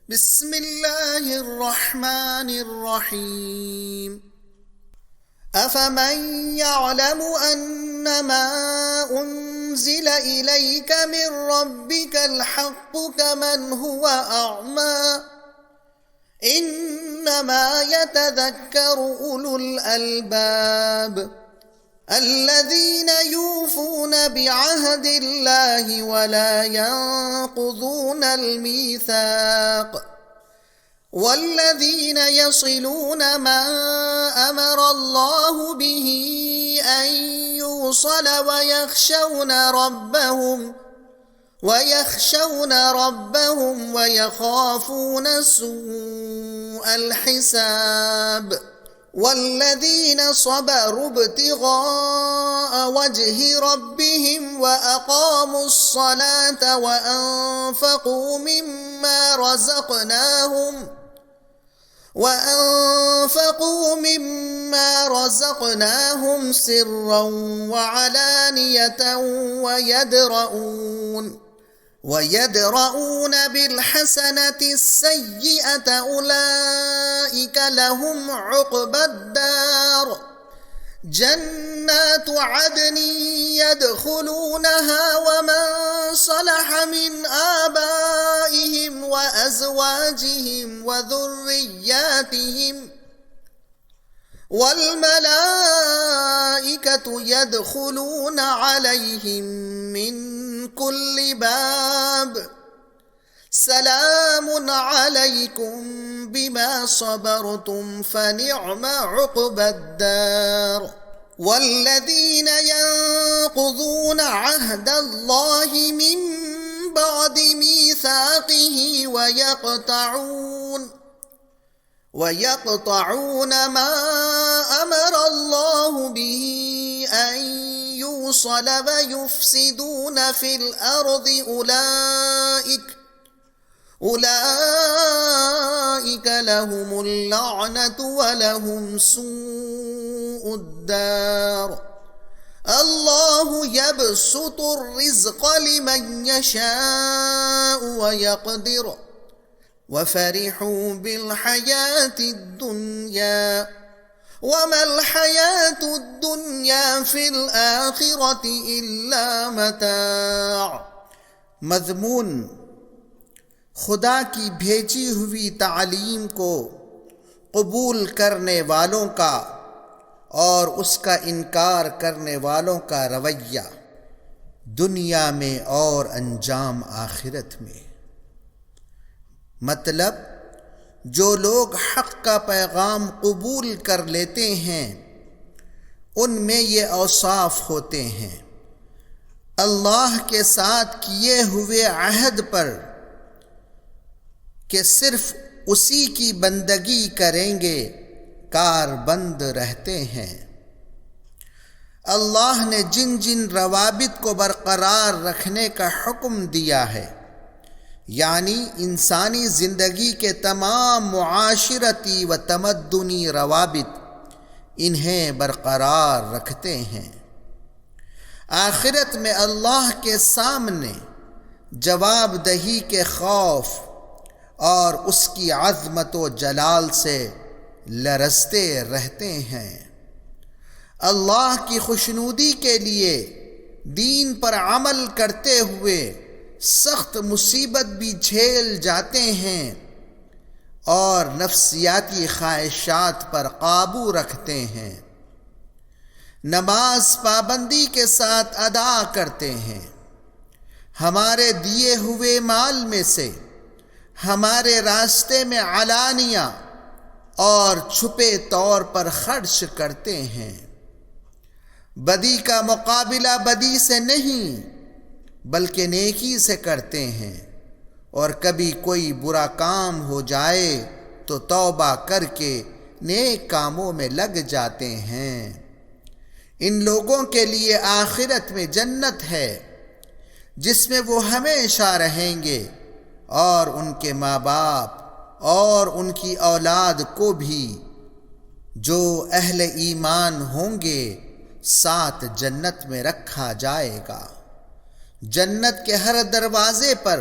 بسم اللہ الرحمن الرحیم افمن يعلم انما انزل الیک من ربک الحق كمن هو اعمی انما يتذكر اولو الالباب الذين يوفون بعهد الله ولا ينقضون الميثاق والذين يصلون ما أمر الله به أن يوصل ويخشون ربهم ويخافون سوء الحساب والذين صبروا ابتغاء وجه ربهم وأقاموا الصلاة وأنفقوا مما رزقناهم سرا وعلانية ويدرؤون بالحسنة السيئة أولئك لهم عقبى الدار جنات عدن يدخلونها ومن صلح من آبائهم وأزواجهم وذرياتهم والملائكة يدخلون عليهم من كل باب سلام عليكم بما صبرتم فنعم عقبى الدار والذين ينقضون عهد الله من بعد ميثاقه ويقطعون ما أمر الله به أن يوصل ويفسدون في الأرض أولئك لهم اللعنة ولهم سوء الدار الله يبسط الرزق لمن يشاء ويقدر وفرحوا بالحياة الدنيا وما الحياة الدنيا في الآخرة إلا متاع۔ مضمون خدا کی بھیجی ہوئی تعلیم کو قبول کرنے والوں کا اور اس کا انکار کرنے والوں کا رویہ دنیا میں اور انجام آخرت میں۔ مطلب جو لوگ حق کا پیغام قبول کر لیتے ہیں ان میں یہ اوصاف ہوتے ہیں: اللہ کے ساتھ کیے ہوئے عہد پر کہ صرف اسی کی بندگی کریں گے کار بند رہتے ہیں۔ اللہ نے جن جن روابط کو برقرار رکھنے کا حکم دیا ہے، یعنی انسانی زندگی کے تمام معاشرتی و تمدنی روابط، انہیں برقرار رکھتے ہیں۔ آخرت میں اللہ کے سامنے جواب دہی کے خوف اور اس کی عظمت و جلال سے لرزتے رہتے ہیں۔ اللہ کی خوشنودی کے لیے دین پر عمل کرتے ہوئے سخت مصیبت بھی جھیل جاتے ہیں اور نفسیاتی خواہشات پر قابو رکھتے ہیں، نماز پابندی کے ساتھ ادا کرتے ہیں، ہمارے دیے ہوئے مال میں سے ہمارے راستے میں علانیہ اور چھپے طور پر خرچ کرتے ہیں، بدی کا مقابلہ بدی سے نہیں بلکہ نیکی سے کرتے ہیں، اور کبھی کوئی برا کام ہو جائے تو توبہ کر کے نیک کاموں میں لگ جاتے ہیں۔ ان لوگوں کے لیے آخرت میں جنت ہے جس میں وہ ہمیشہ رہیں گے، اور ان کے ماں باپ اور ان کی اولاد کو بھی جو اہل ایمان ہوں گے ساتھ جنت میں رکھا جائے گا۔ جنت کے ہر دروازے پر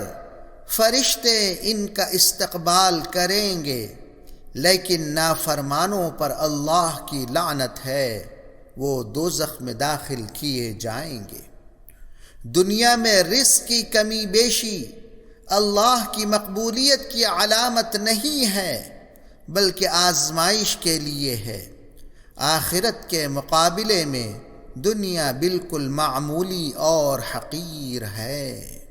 فرشتے ان کا استقبال کریں گے، لیکن نافرمانوں پر اللہ کی لعنت ہے، وہ دوزخ میں داخل کیے جائیں گے۔ دنیا میں رزق کی کمی بیشی اللہ کی مقبولیت کی علامت نہیں ہے، بلکہ آزمائش کے لیے ہے۔ آخرت کے مقابلے میں دنیا بالکل معمولی اور حقیر ہے۔